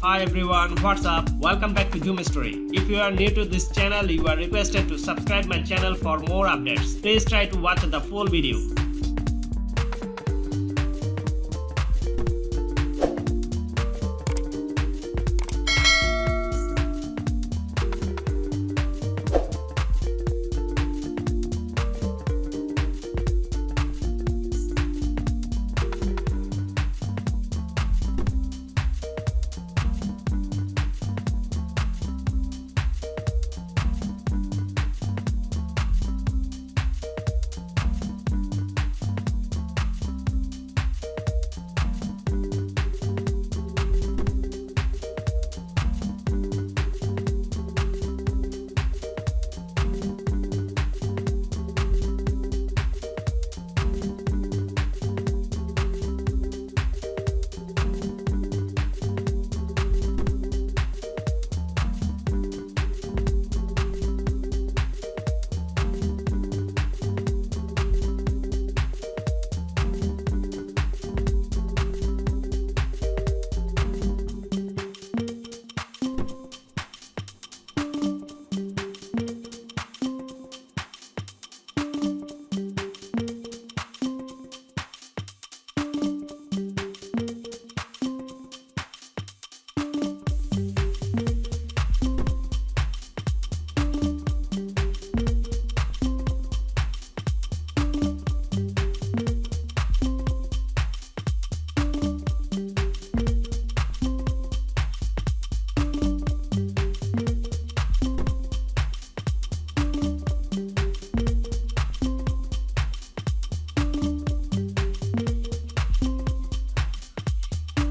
Hi everyone, what's up? Welcome back to Zoom Story. If you are new to this channel, you are requested to subscribe my channel for more updates. Please try to watch the full video.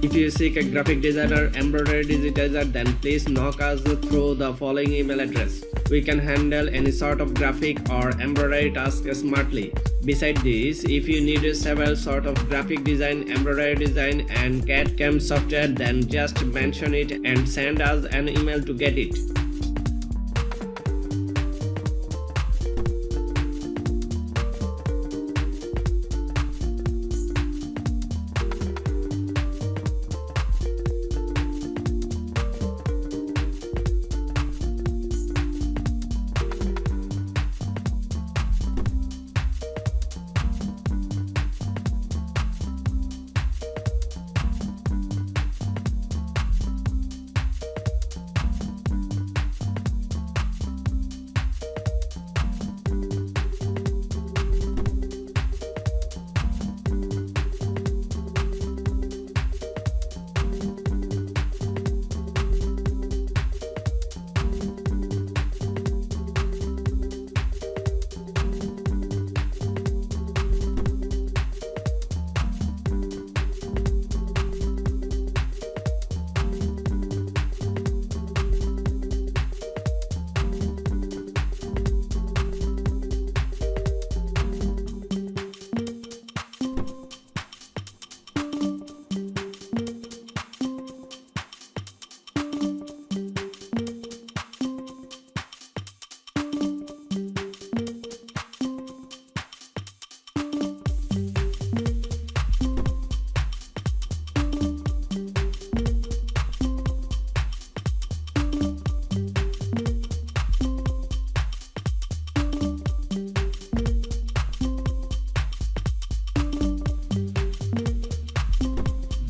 If you seek a graphic designer, embroidery digitizer, then please knock us through the following email address. We can handle any sort of graphic or embroidery task smartly. Besides this, if you need several sort of graphic design, embroidery design and CAD/CAM software, then just mention it and send us an email to get it.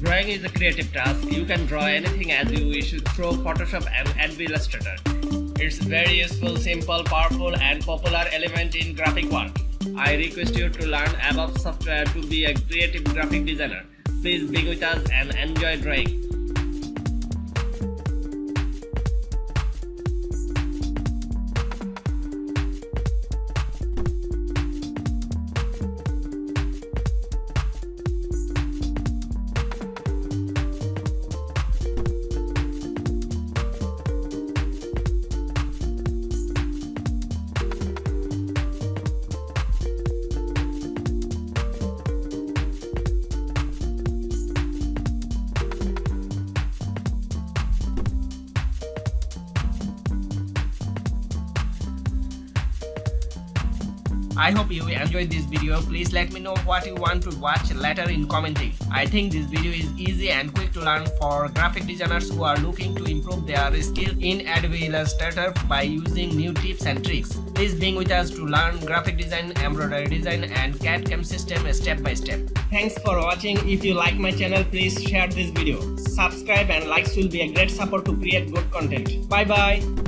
Drawing is a creative task. You can draw anything as you wish through Photoshop and Adobe Illustrator. It's very useful, simple, powerful and popular element in graphic work. I request you to learn above software to be a creative graphic designer. Please be with us and enjoy drawing. I hope you enjoyed this video. Please let me know what you want to watch later in commenting. I think this video is easy and quick to learn for graphic designers who are looking to improve their skill in Adobe Illustrator by using new tips and tricks. Please being with us to learn graphic design, embroidery design and CAD/CAM system step by step. Thanks for watching. If you like my channel, please share this video. Subscribe and likes will be a great support to create good content. Bye bye.